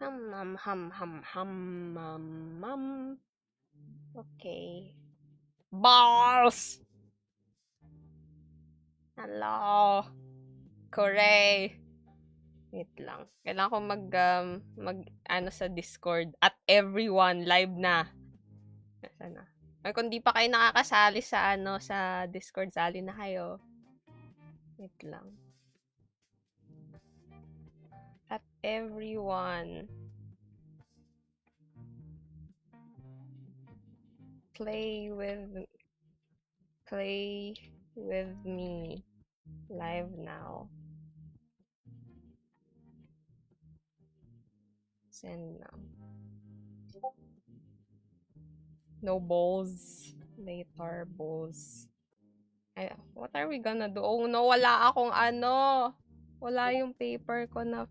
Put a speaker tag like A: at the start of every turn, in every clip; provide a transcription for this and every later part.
A: Hum, hum, hum, hum, hum, hum. Okay. Balls! Hello! Correct. Wait lang. Kailangan ko ano sa Discord. At everyone, live na. Nasaan na? Ay, kung di pa kayo nakakasali sa sa Discord, sali na kayo. Wait lang. At everyone. Play with me. Live now. Send now. No balls. Later balls. Ay, what are we gonna do? Oh no, wala akong Wala yung paper ko na.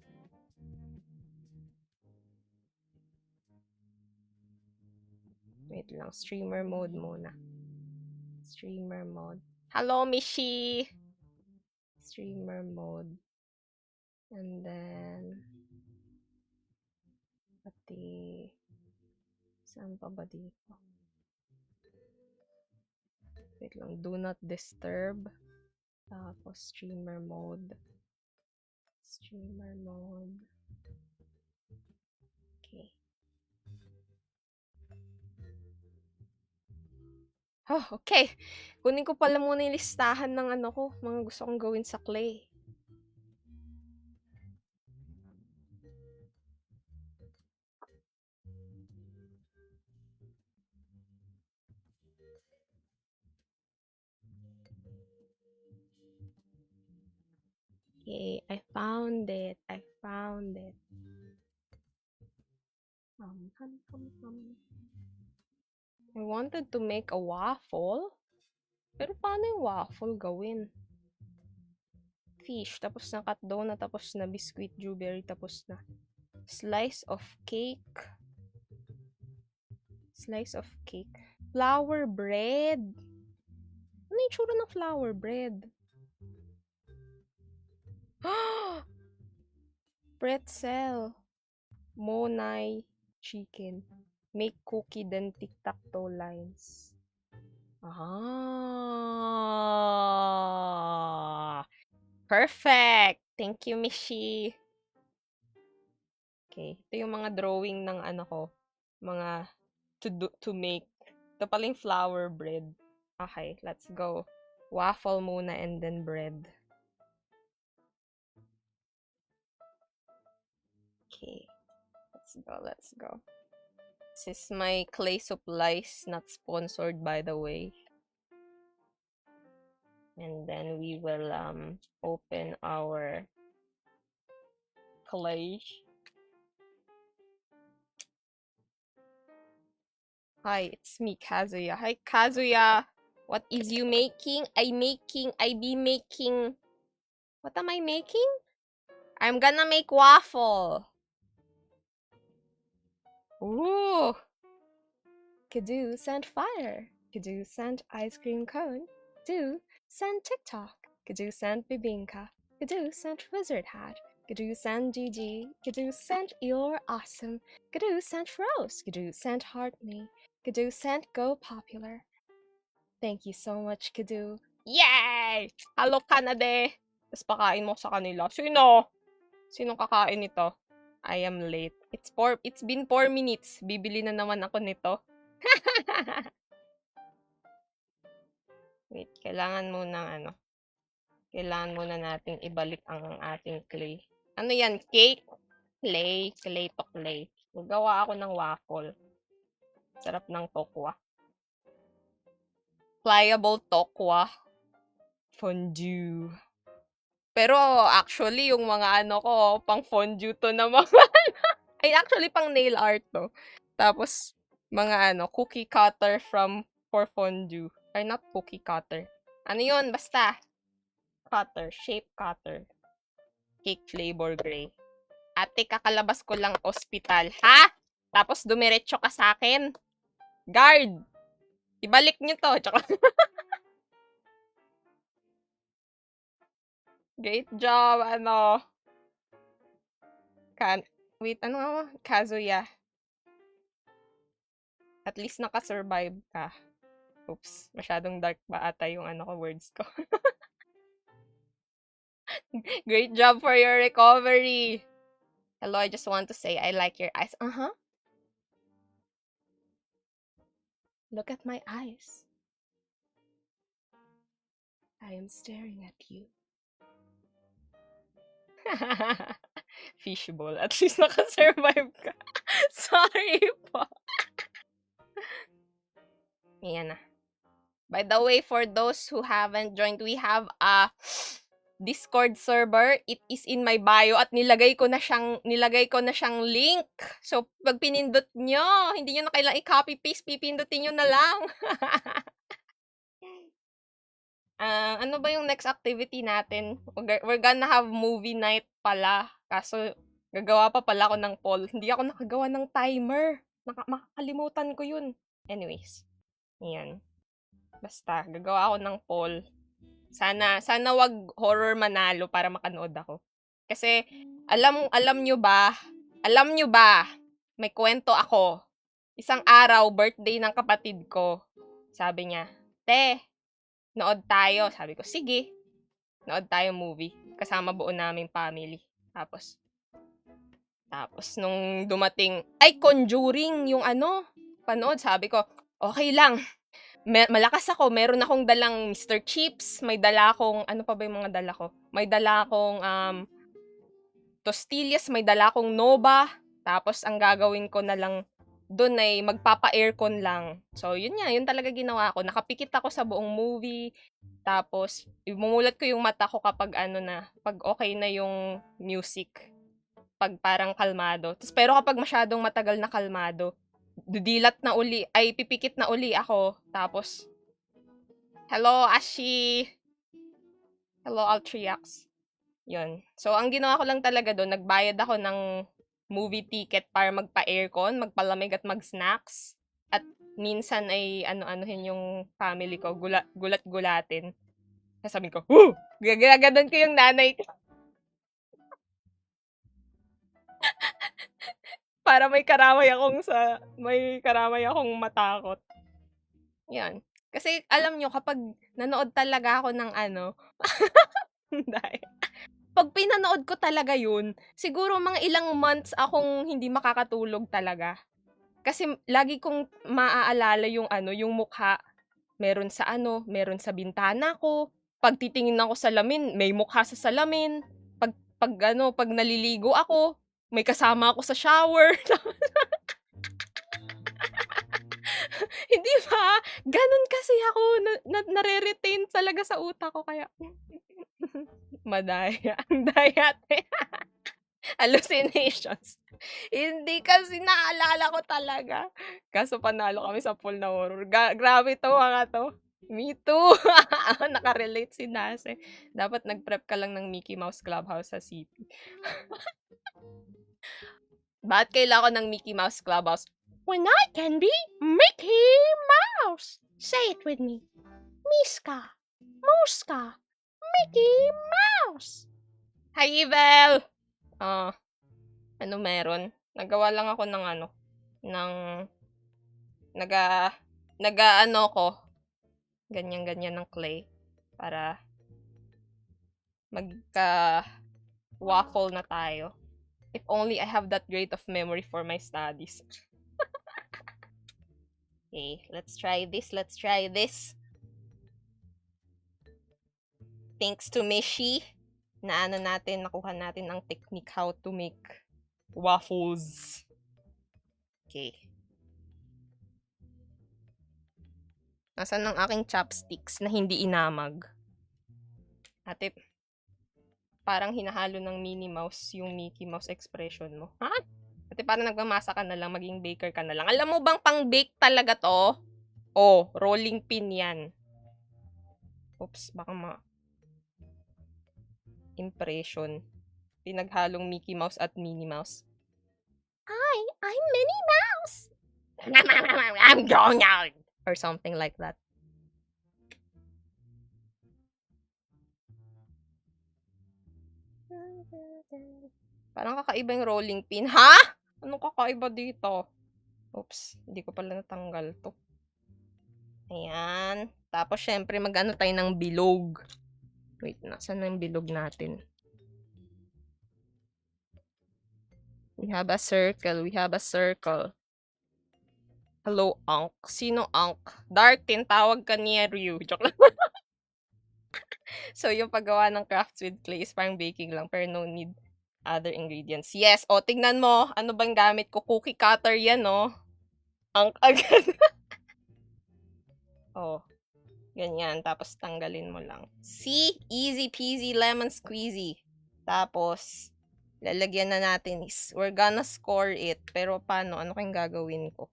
A: Wait lang, streamer mode muna. Streamer mode. Hello, Mishi! Streamer mode. And then, pati, saan pa ba dito? Wait lang, do not disturb. Tapos, streamer mode. Streamer mode. Okay. Oh, okay. Kunin ko pala muna yung listahan ng mga gusto kong gawin sa clay. Okay, I found it. I wanted to make a waffle. Pero paano yung waffle gawin? Fish, tapos na cut donut, tapos na biscuit, blueberry, tapos na slice of cake. Slice of cake. Flour bread. Ano yung tsura ng flour bread? Pretzel. Monai chicken. Make cookie then tic-tac-toe lines. Perfect! Thank you, Mishi. Okay, ito yung mga drawing ng mga to make. Ito pala yung flour bread. Okay, let's go. Waffle muna and then bread. Okay, let's go. This is my clay supplies, not sponsored by the way. And then we will open our clay. Hi, it's me, Kazuya. Hi, Kazuya. What is you making? I be making. What am I making? I'm gonna make waffle. Ooh. Kidoo sent fire. Kidoo sent ice cream cone. Kidoo sent TikTok. Kidoo sent bibinka. Kidoo sent wizard hat. Kidoo sent GG. Kidoo sent you're awesome. Kidoo sent rose. Kidoo sent heart me. Kidoo sent go popular. Thank you so much, Kidoo. Yay! Hello, Canada! Tapos pakain mo sa kanila. Sino? Sinong kakain nito? I am late. It's been 4 minutes. Bibili na naman ako nito. Wait, kailangan muna nating ibalik ang ating clay. Ano yan? Cake? Clay to clay. Magawa ako ng waffle. Sarap ng tokwa. Pliable tokwa. Fondue. Pero actually, yung mga pang fondue to na mga ay actually pang nail art to. Tapos mga cookie cutter for fondue. Or not cookie cutter. Ano yun? Basta. Cutter. Shape cutter. Cake flavor gray. Ate, kakalabas ko lang ospital. Ha? Tapos dumiretso ka sa akin? Guard! Ibalik nyo to. Tsaka Great job, Wait, ano nga? Kazuya. At least nakasurvive ka. Oops, masyadong dark ba ata yung ano ko, words ko. Great job for your recovery. Hello, I just want to say I like your eyes. Uh-huh. Look at my eyes. I am staring at you. Fishbowl. At least nakasurvive ka. Sorry po. Ayan na. By the way, for those who haven't joined, we have a Discord server. It is in my bio at nilagay ko na siyang link. So, pag pinindot nyo, hindi nyo na kailangan i-copy paste, pipindutin nyo na lang. Ano ba yung next activity natin? We're gonna have movie night pala. Kaso, gagawa pa pala ako ng poll. Hindi ako nakagawa ng timer. Makakalimutan ko yun. Anyways, yan. Basta, gagawa ako ng poll. Sana wag horror manalo para makanood ako. Kasi, alam nyo ba, may kwento ako. Isang araw, birthday ng kapatid ko. Sabi niya, te, nood tayo. Sabi ko, sige. Nood tayo movie. Kasama buo naming family. Tapos nung dumating, ay, Conjuring, yung ano, panood. Sabi ko, okay lang. Malakas ako. Meron akong dalang Mr. Chips. May dala akong, ano pa ba yung mga dala ko? May dala akong Tostillas. May dala akong Nova. Tapos, ang gagawin ko na lang doon ay magpapa-aircon lang. So, yun nga. Yun talaga ginawa ko. Nakapikit ako sa buong movie. Tapos, imumulat ko yung mata ko kapag pag okay na yung music. Pag parang kalmado. Pero kapag masyadong matagal na kalmado, pipikit na uli ako. Tapos, hello, Ashi! Hello, Altriax. Yun. So, ang ginawa ko lang talaga doon, nagbayad ako ng movie ticket para magpa-aircon, magpalamig at mag-snacks. At minsan ay ano-anuhin yung family ko, gulat-gulatin. Sasabihin ko, woo! Gagaganon ko yung nanay ko. Para may karamay akong matakot. Yan. Kasi alam nyo, kapag nanood talaga ako ng pag pinanood ko talaga yun, siguro mga ilang months akong hindi makakatulog talaga. Kasi lagi kong maaalala yung mukha. Meron sa bintana ko. Pag titingin ako sa salamin, may mukha sa salamin. Pag naliligo ako, may kasama ako sa shower. Hindi ba? Ganun kasi ako. Nare-retain talaga sa utak ko. Kaya, madaya. Ang daya. Hallucinations. Hindi kasi naalala ko talaga. Kaso panalo kami sa pool na horror. Grabe to, mga to. Me too. Nakarelate si Nase. Dapat nag-prep ka lang ng Mickey Mouse Clubhouse sa city. Bakit kailangan ko ng Mickey Mouse Clubhouse? When I can be Mickey Mouse. Say it with me. Miska. Muska. Mickey Mouse. Hi, Evel! Ano meron? Nagawa lang ako ng naga-ano ko, ganyan-ganyan ng clay para magka-waffle na tayo. If only I have that great of memory for my studies. Okay, let's try this. Thanks to Mishi, nakuha natin ang technique how to make waffles. Okay. Nasaan ang aking chopsticks na hindi inamag? Ate, parang hinahalo ng Minnie Mouse yung Mickey Mouse expression mo. Ha? Ate, parang nagmamasa ka na lang, maging baker ka na lang. Alam mo bang pang-bake talaga to? Oh, rolling pin yan. Oops, baka impression. Pinaghalong Mickey Mouse at Minnie Mouse. Hi, I'm Minnie Mouse! I'm going out! Or something like that. Parang kakaiba yung rolling pin. Ha? Anong kakaiba dito? Oops, hindi ko pala natanggal to. Ayan. Tapos, syempre, mag-ano tayo ng bilog. Wait, nasan na yung bilog natin? We have a circle. We have a circle. Hello, Ankh. Sino Ankh? Dark, tawag ka ni Ryu. Joke lang. So, yung paggawa ng crafts with clay is parang baking lang, pero no need other ingredients. Yes, o, tingnan mo. Ano bang gamit ko? Cookie cutter yan, no? Ankh agad. Oh, ganyan. Tapos, tanggalin mo lang. See? Easy peasy lemon squeezy. Tapos, lalagyan na natin is, we're gonna score it. Pero, paano? Ano kayong gagawin ko?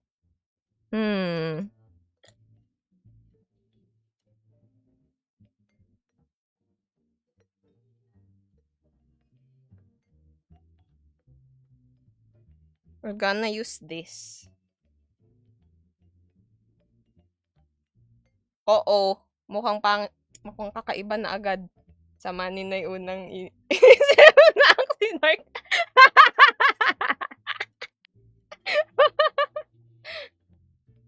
A: We're gonna use this. Oo, mukhang kakaiba na agad. Samanin na yung unang na ang sinark.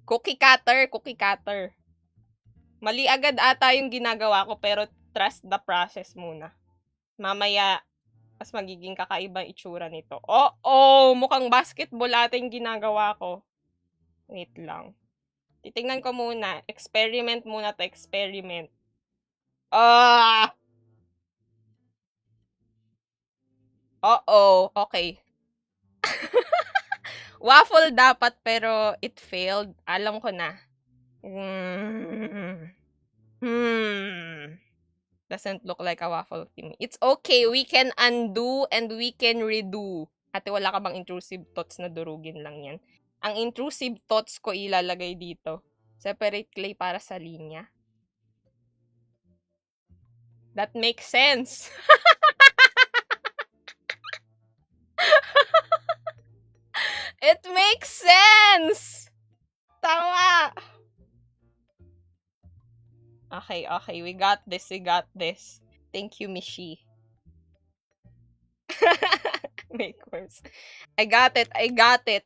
A: Cookie cutter, cookie cutter. Mali agad ata yung ginagawa ko, pero trust the process muna. Mamaya, mas magiging kakaiba itsura nito. Oh, mukhang basketball ata yung ginagawa ko. Wait lang. Titingnan ko muna. Experiment muna to, experiment. Okay. Waffle dapat, pero it failed. Alam ko na. Doesn't look like a waffle to me. It's okay. We can undo and we can redo. Ate, wala ka bang intrusive thoughts na durugin lang yan? Ang intrusive thoughts ko ilalagay dito. Separate clay para sa linya. That makes sense. It makes sense! Tama! Okay. We got this. Thank you, Mishi. Make worse. I got it.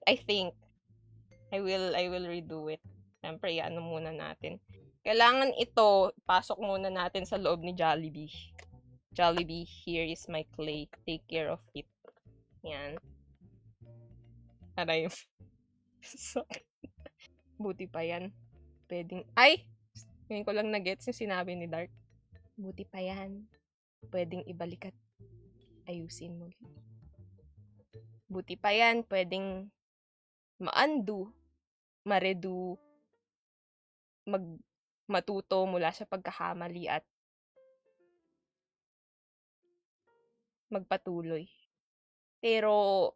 A: I think. I will redo it. Siyempre, ano muna natin. Kailangan ito, pasok muna natin sa loob ni Jollibee. Jollibee, here is my clay. Take care of it. Yan. Aray. Buti pa yan. Pwedeng, ay! Ngayon ko lang na-gets yung sinabi ni Dark. Buti pa yan. Pwedeng ibalik at ayusin mo. Buti pa yan. Pwedeng ma-undo, ma-redo, matuto mula sa pagkakamali at magpatuloy. Pero,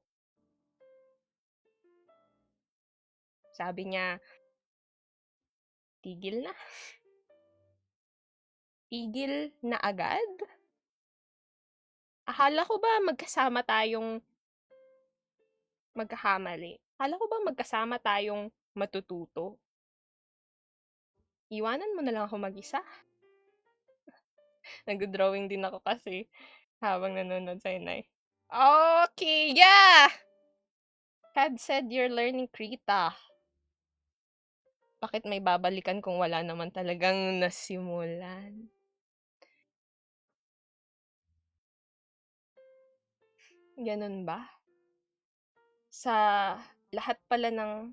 A: sabi niya, tigil na. Tigil na agad? Akala ko ba magkasama tayong magkakamali? Akala ko ba magkasama tayong matututo? Iwanan mo na lang ako mag-isa. Nag-drawing din ako kasi habang nanonood sa inay. Okay, yeah! Had said you're learning Krita. Bakit may babalikan kung wala naman talagang nasimulan? Ganun ba? Sa lahat pala ng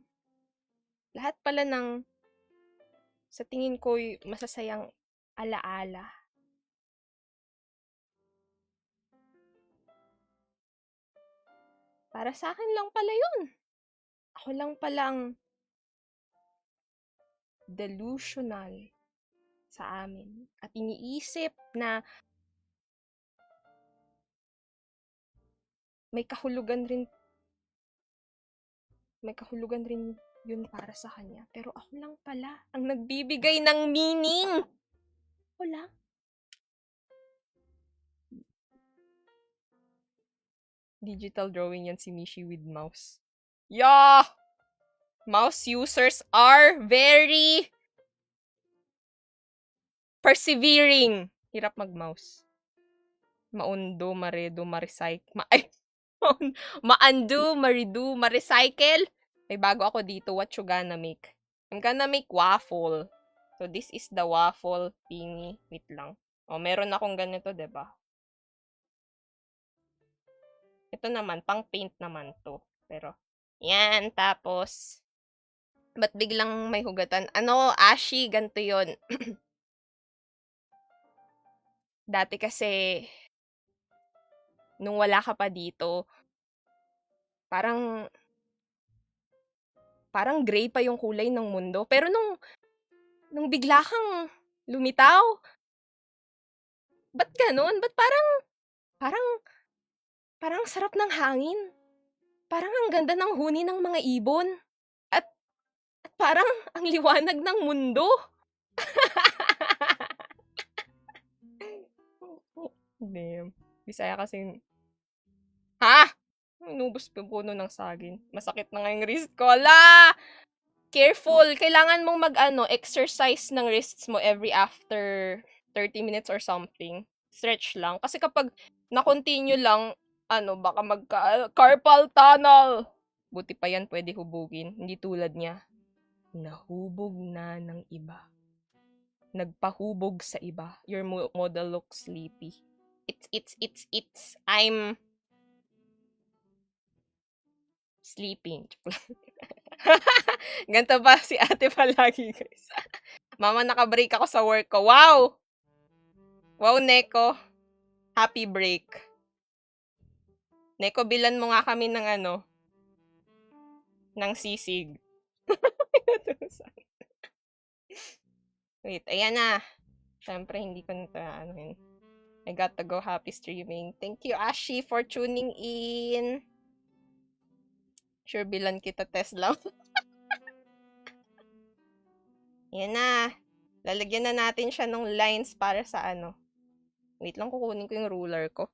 A: sa tingin ko masasayang alaala. Para sa akin lang pala yun. Ako lang palang delusional sa amin. At iniisip na may kahulugan rin yun para sa kanya. Pero ako lang pala ang nagbibigay ng meaning. Wala. Digital drawing yan si Mishi with mouse. Yeah! Mouse users are very persevering. Hirap mag-mouse. Maundo, maredo, ay! Ma-undo, ma-redo, ma-recycle. May bago ako dito. What you gonna make? I'm gonna make waffle. So, this is the waffle thingy. Wait lang. Oh, meron akong ganito, 'di ba? Ito naman, pang paint naman to. Pero, yan. Tapos, ba't biglang may hugatan? Ano, Ashi, ganito yun. Dati kasi, nung wala ka pa dito, parang, parang gray pa yung kulay ng mundo. Pero nung bigla kang lumitaw, ba't ganun? Ba't parang, parang sarap ng hangin? Parang ang ganda ng huni ng mga ibon. At, at parang ang liwanag ng mundo. Damn. Bisaya kasi. Ha? Inubos ko yung puno ng saging. Masakit na nga yung wrist ko. Ala! Careful. Kailangan mong exercise ng wrists mo every after 30 minutes or something. Stretch lang. Kasi kapag na-continue lang, baka carpal tunnel. Buti pa yan pwede hubugin. Hindi tulad niya. Nahubog na ng iba. Nagpahubog sa iba. Your model looks sleepy. I'm sleeping. Ganito ba si ate palagi, guys? Mama, naka-break ako sa work ko. Wow! Wow, Neko. Happy break. Neko, bilan mo nga kami ng ng sisig. Wait, ayan na. Siyempre, hindi ko nito yun. I got to go. Happy streaming. Thank you, Ashi, for tuning in. Sure, bilan kita, Tesla. Ayan na. Lalagyan na natin siya ng lines para sa Wait lang, kukunin ko yung ruler ko.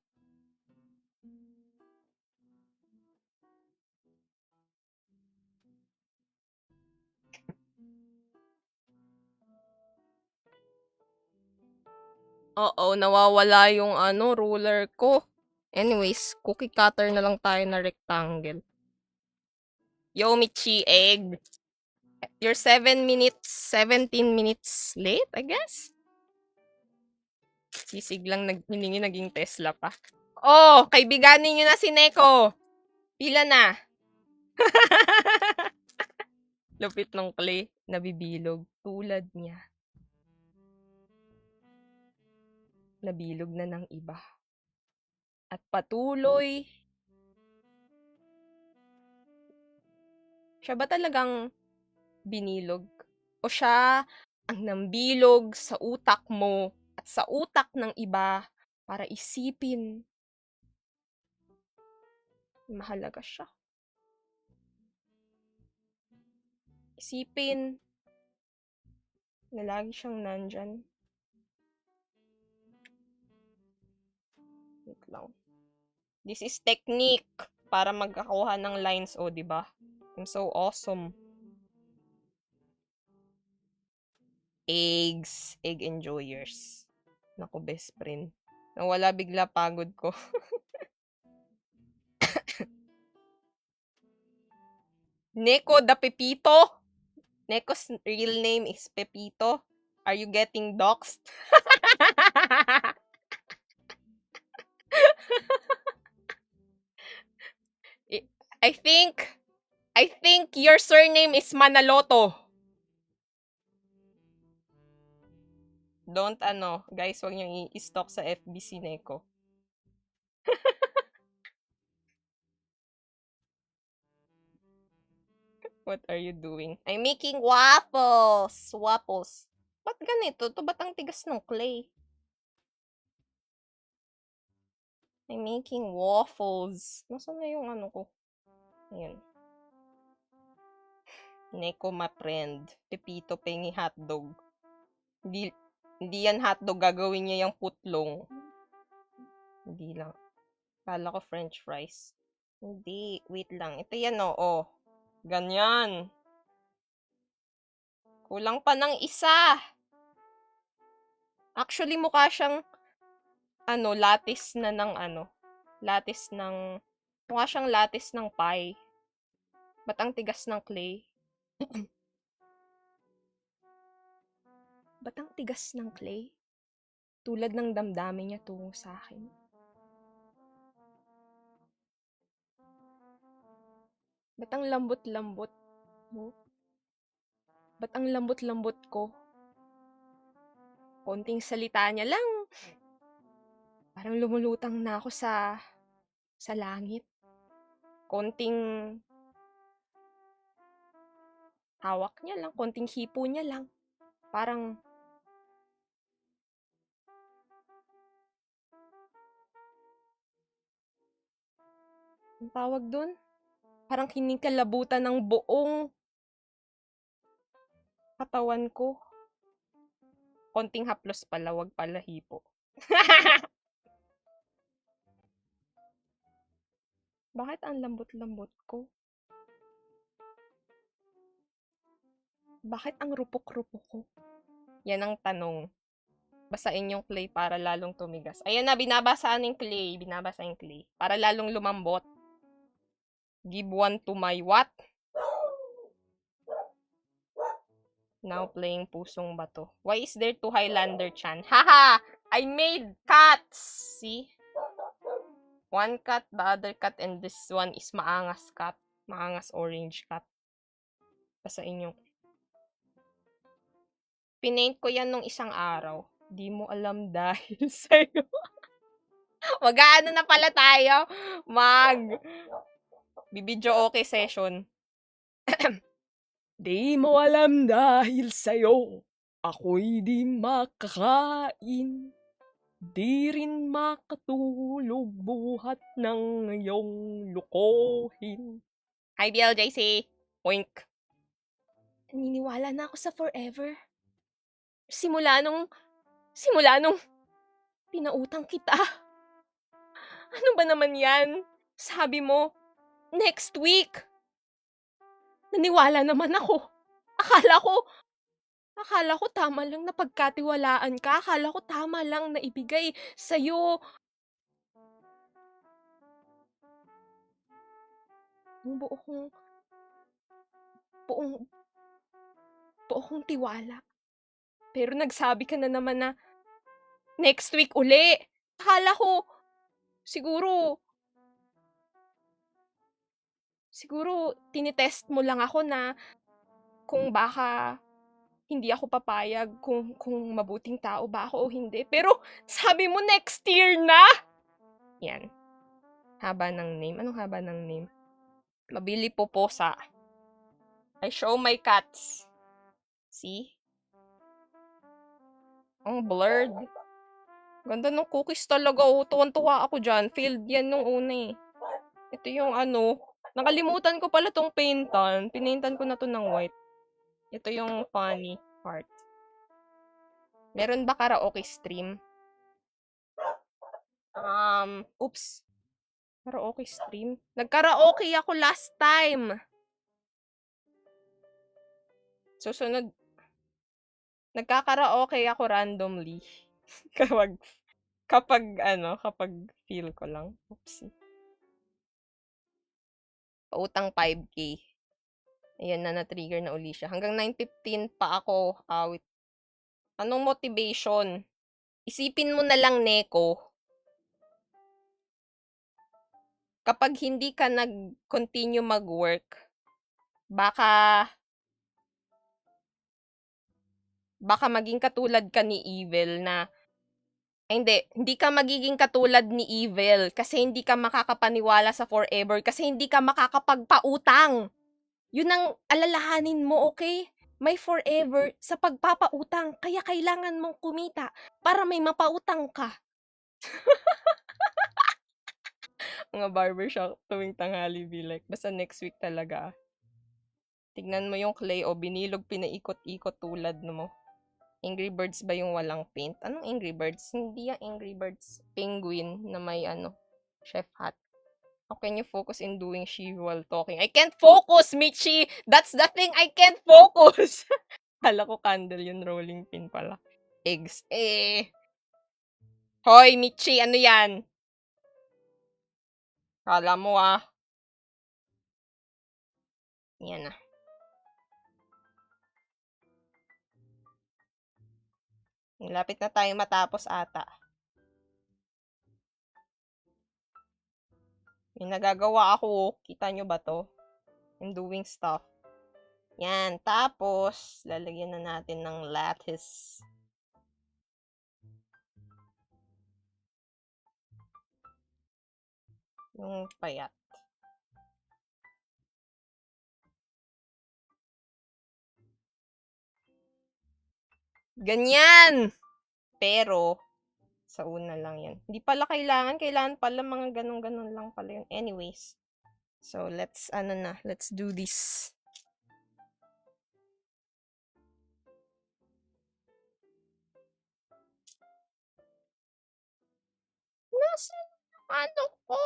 A: Oo, nawawala yung ruler ko. Anyways, cookie cutter na lang tayo na rectangle. Yo, Michi, egg. You're 17 minutes late, I guess? Sisig lang hiningi, naging Tesla pa. Oh, kaibiganin nyo na si Neko. Pila na. Lupit ng clay, nabibilog. Tulad niya. Nabilog na ng iba. At patuloy. Siya ba talagang binilog? O siya ang nambilog sa utak mo at sa utak ng iba para isipin mahalaga siya? Isipin na lagi siyang nandyan. Wait lang. This is technique para magkakuha ng lines, oh, di ba? I'm so awesome. Eggs. Egg enjoyers. Naku, best friend. Nawala bigla pagod ko. Neko the Pepito? Neko's real name is Pepito? Are you getting doxxed? I think your surname is Manaloto. Don't guys, wag niyo i-stalk sa FB si Neko. What are you doing? I'm making waffles. Waffles. Ba't ganito? To ba't ang tigas ng clay? I'm making waffles. Nasaan na yung ko? Ayan. Neko, my friend. Pepito, pengi hotdog. Hindi yan hotdog. Gagawin niya yung putlong. Hindi lang. Kala ko french fries. Hindi. Wait lang. Ito yan, oh. Ganyan. Kulang pa ng isa. Actually, mukha siyang lattice na ng lattice ng Mukha siyang lattice ng pie. Ba't ang tigas ng clay? Ba't ang tigas ng clay? Tulad ng damdamin niya tungo sa akin. Ba't ang lambot-lambot mo? Ba't ang lambot-lambot ko? Konting salita niya lang. Parang lumulutang na ako sa langit. Konting hawak niya lang, konting hipo niya lang. Parang ang tawag dun? Parang kinikalabutan ng buong katawan ko. Konting haplos pala, wag pala hipo. Bakit ang lambot-lambot ko? Bakit ang rupok-rupok ko? Yan ang tanong. Basain yung clay para lalong tumigas. Ayan na, binabasaan yung clay. Binabasa yung clay. Para lalong lumambot. Give one to my what? Now playing Pusong Bato. Why is there two Highlander Chan? Haha! I made cats! See? One cat, the other cat, and this one is maangas cat. Maangas orange cat. Basain yung... Pinaint ko yan nung isang araw. Di mo alam dahil sa'yo. Mag-aano na pala tayo? Bibidyo okay session. Di mo alam dahil sa'yo, ako'y di makakain. Di rin makatulog buhat ng iyong lukohin. Hi, BLJC. Oink. Naniniwala na ako sa forever. Simula nung pinautang kita. Ano ba naman yan? Sabi mo, next week. Naniwala naman ako. Akala ko tama lang na pagkatiwalaan ka. Akala ko tama lang na ibigay sa'yo yung buo kong tiwala. Pero nagsabi ka na naman na next week uli. Akala ko siguro tinitest mo lang ako na kung baka hindi ako papayag kung mabuting tao ba ako o hindi. Pero sabi mo next year na! Yan. Haba ng name. Anong haba ng name? Mabili Poposa. I show my cats. See? Ang blurred. Ganda ng cookies talaga. Oh. Tuwan-tuwa ako dyan. Failed yan nung una eh. Ito yung ano. Nakalimutan ko pala tong paintan. Pinaintan ko na to ng white. Ito yung funny part. Meron ba karaoke stream? Oops. Karaoke stream? Nagkaraoke ako last time. Susunod. Nagkakaraoke ako randomly. kapag feel ko lang. Oopsie. Pautang 5K. Ayan na-trigger na uli siya. Hanggang 9:15 pa ako awit. Anong motivation? Isipin mo na lang, Neko. Kapag hindi ka nag-continue mag-work, baka maging katulad ka ni Evil na hindi ka magiging katulad ni Evil kasi hindi ka makakapaniwala sa forever kasi hindi ka makakapagpautang. Yun ang alalahanin mo, okay? May forever sa pagpapautang kaya kailangan mong kumita para may mapautang ka. Mga barbershop tuwing tanghali be like, basta next week talaga. Tignan mo yung clay o binilog pinaikot-ikot tulad mo. Angry Birds ba yung walang paint? Anong Angry Birds? Hindi yung Angry Birds. Penguin na may chef hat. How can you focus in doing she while talking? I can't focus, Michi! That's the thing! I can't focus! Kala ko candle yun, rolling pin pala. Eggs. Hoy, Michi, ano yan? Kala mo ah. Yan na. Lapit na tayo matapos ata. May nagagawa ako. Kita nyo ba to? I'm doing stuff. Yan. Tapos, lalagyan na natin ng lattice. Yung payat. Ganyan! Pero, sa una lang yan. Hindi pala kailangan. Kailangan pala mga ganun-ganun lang pala yun. Anyways. So, let's do this. Nasaan yung ano ko?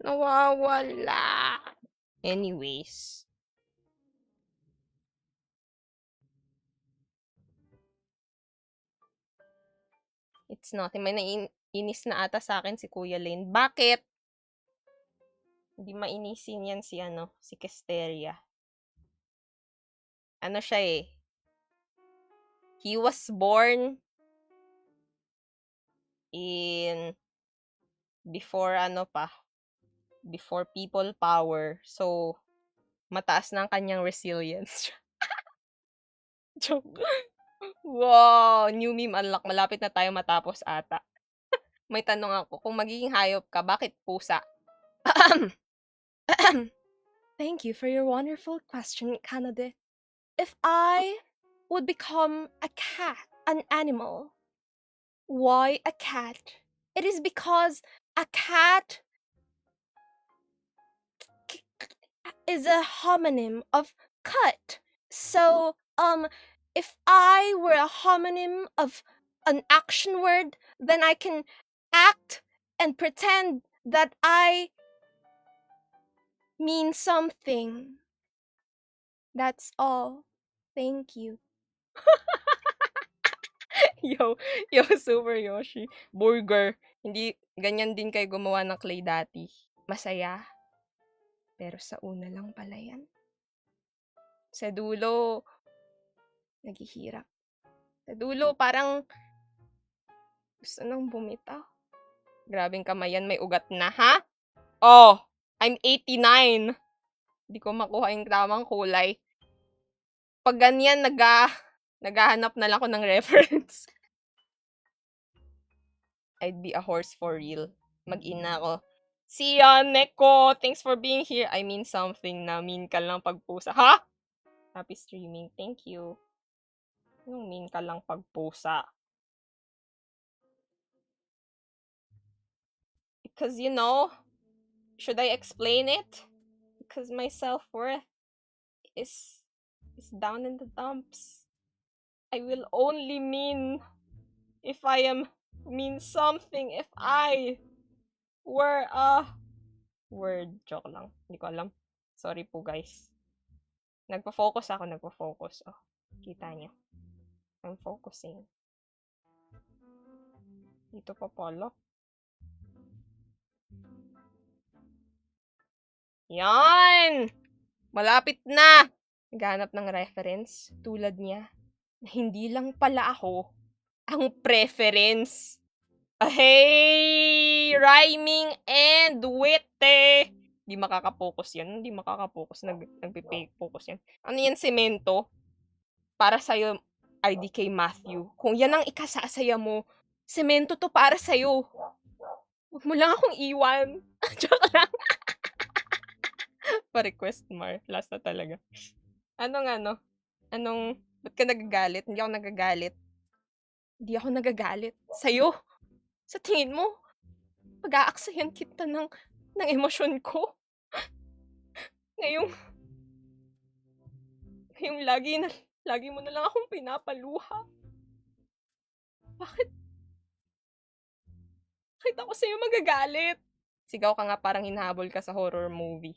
A: Nawawala. Anyways. It's nothing. May naiinis na ata sa akin si Kuya Lane. Bakit? Hindi mainisin yan si Kesteria. Ano siya eh. He was born in before before people power. So, mataas na ang kanyang resilience. Joke. Wow, new meme unlock. Malapit na tayo matapos ata. May tanong ako, kung magiging hayop ka, bakit pusa? Thank you for your wonderful question, Canada. If I would become a cat, an animal, why a cat? It is because a cat is a homonym of cut. So, if I were a homonym of an action word, then I can act and pretend that I mean something. That's all. Thank you. Yo, Super Yoshi. Burger. Hindi, ganyan din kayo gumawa ng clay dati. Masaya. Pero sa una lang pala yan. Sa dulo, naghihirap. Sa dulo, parang gusto nang bumitaw. Grabing kamayan, may ugat na, ha? Oh, I'm 89. Hindi ko makuha yung tamang kulay. Pag ganyan, naghahanap na lang ako ng reference. I'd be a horse for real. Mag-ina ako. See ya, Neko! Thanks for being here. I mean something na mean ka lang pagpusa. Ha? Happy streaming. Thank you. Yung mean ka lang pagpusa. Because, should I explain it? Because my self-worth is down in the dumps. I will only mean if I mean something if I were a word. Joke lang. Hindi ko alam. Sorry po, guys. Nagpo-focus ako. Oh, kita niyo. I'm focusing. Dito pa pala. Yan! Malapit na! Naghanap ng reference tulad niya. Hindi lang pala ako ang preference. Hey! Rhyming and witty! Hindi makakapokus yan. Hindi makakapokus. Nagpipake focus yan. Ano yan, semento? Para sa'yo, RDK Matthew. Kung yan ang ikasasaya mo, semento to para sa'yo. Huwag mo lang akong iwan. Joke lang. Pa-request, Mar. Last na talaga. Ba't ka nagagalit? Hindi ako nagagalit. Hindi ako nagagalit. Sa'yo. Sa tingin mo, pag-aaksayan kita ng emosyon ko. Ngayong lagi mo na lang akong pinapaluha. Bakit ako sa'yo magagalit? Sigaw ka nga parang hinahabol ka sa horror movie.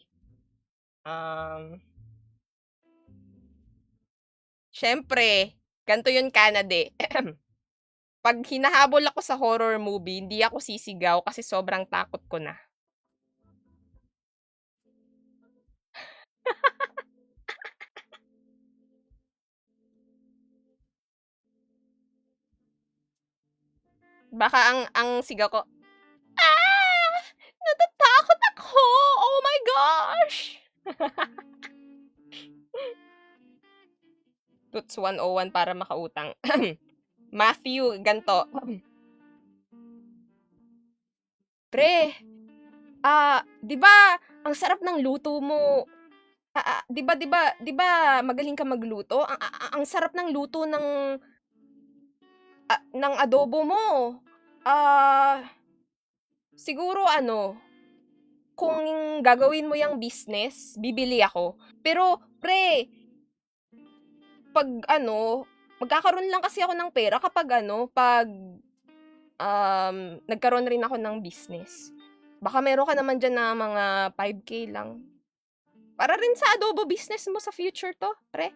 A: Syempre, ganito yun, Canada.
B: 'Pag hinahabol ako sa horror movie, hindi ako sisigaw kasi sobrang takot ko na. Baka ang sigaw ko, "Ah! Natatakot ako! Oh my gosh!" Toots 101 para makautang. Matthew, ganto. Pre, 'di ba ang sarap ng luto mo? 'Di ba magaling ka magluto? Ang sarap ng luto ng adobo mo. Ah, siguro ano, kung gagawin mo yung business, bibili ako. Pero pre, 'pag ano, magkakaroon lang kasi ako ng pera kapag ano, 'pag nagkaroon rin ako ng business. Baka meron ka naman diyan na mga 5K lang. Para rin sa adobo business mo sa future 'to, pre.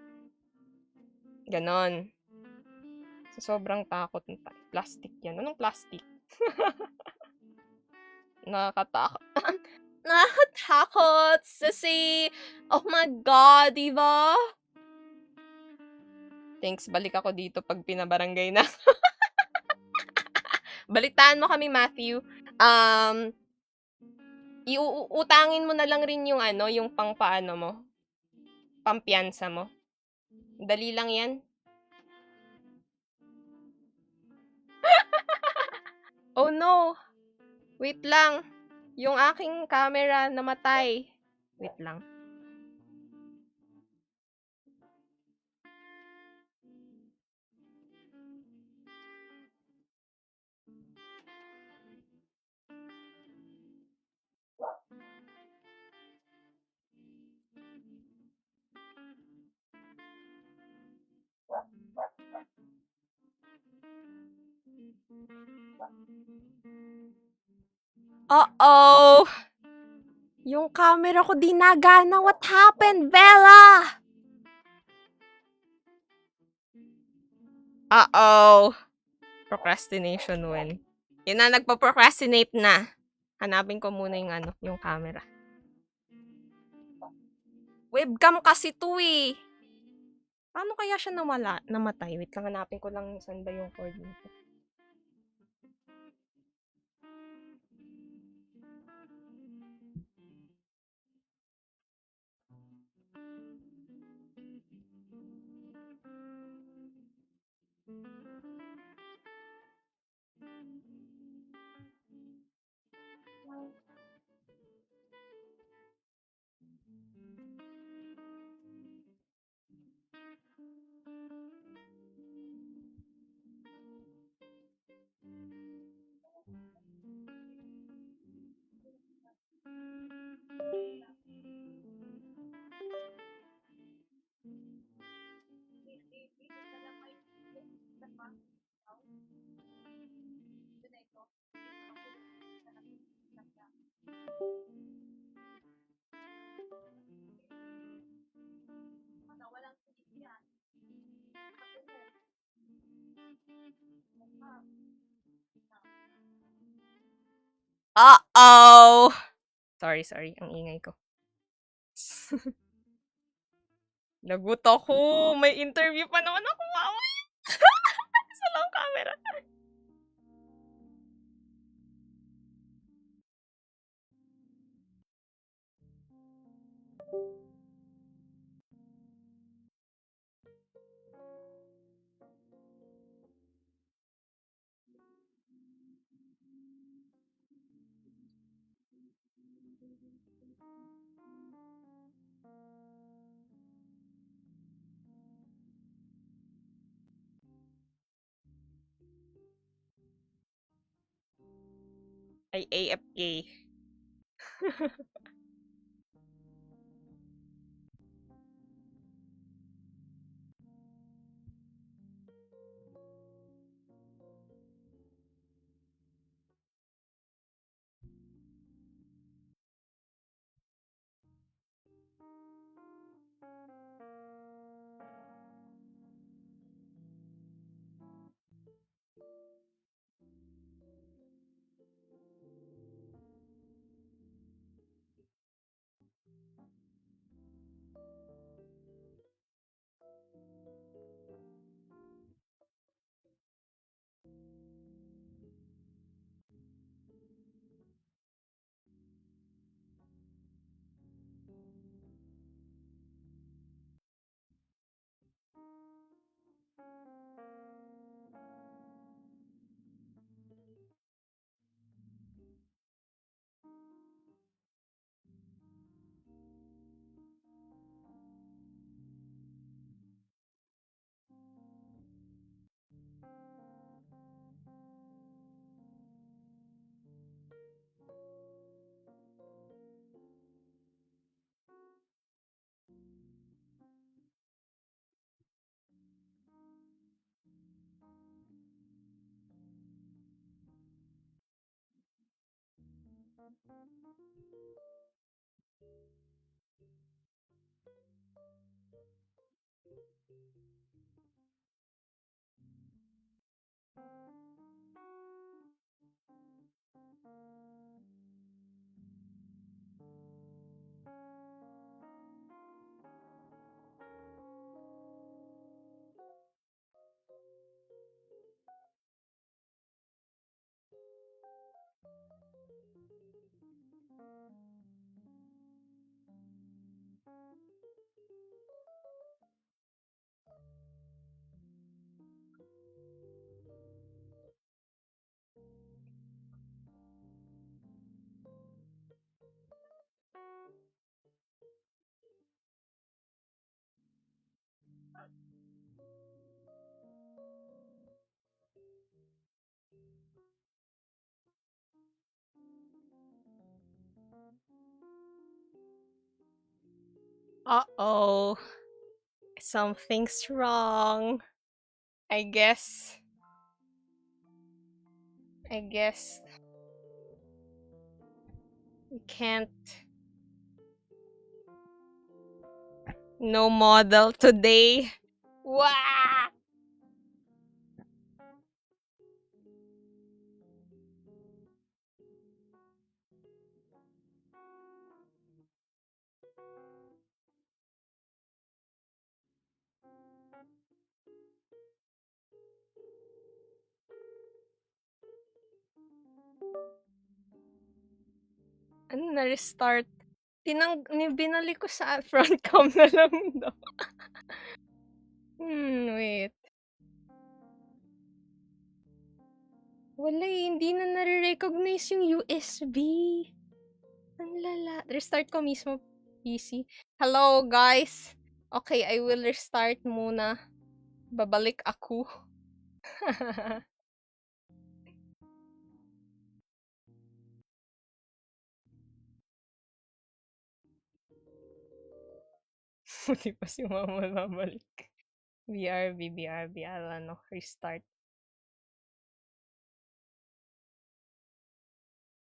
B: Ganon. Sa sobrang takot plastic 'yan. Anong plastic? Nakakatakot. Nakakatakot kasi, oh my God, 'di ba? Thanks, balik ako dito 'pag pinabarangay na. Balitaan mo kami, Matthew. Um, Iuutangin mo na lang rin yung ano, yung pang-paano mo, pampiyansa mo. Dali lang 'yan. Oh no, wait lang. Yung aking camera namatay. Wait lang. Uh-oh! Yung camera ko di nagana. What happened, Bella? Uh-oh. Procrastination win. Yun na, nagpo-procrastinate na. Hanapin ko muna yung ano, yung camera. Webcam kasi to eh. Paano kaya siya namatay? Wait lang, hanapin ko lang saan ba yung cord nito. Uh-oh! Sorry. Ang ingay ko. Lagot ako. May interview pa naman ako. Mamaya. Sa lang camera. Ay, AFK.
A: Uh-oh. Something's wrong. I guess. I guess we can't. No model today. Wow! Ano na-restart? Binalik ko sa front cam na lang daw. Wait. Wala eh, hindi na nare-recognize yung USB. Ang lala. Restart ko mismo PC. Hello guys. Okay, I will restart muna. Babalik ako. Buti pa si mama babalik. BRB, ano, restart.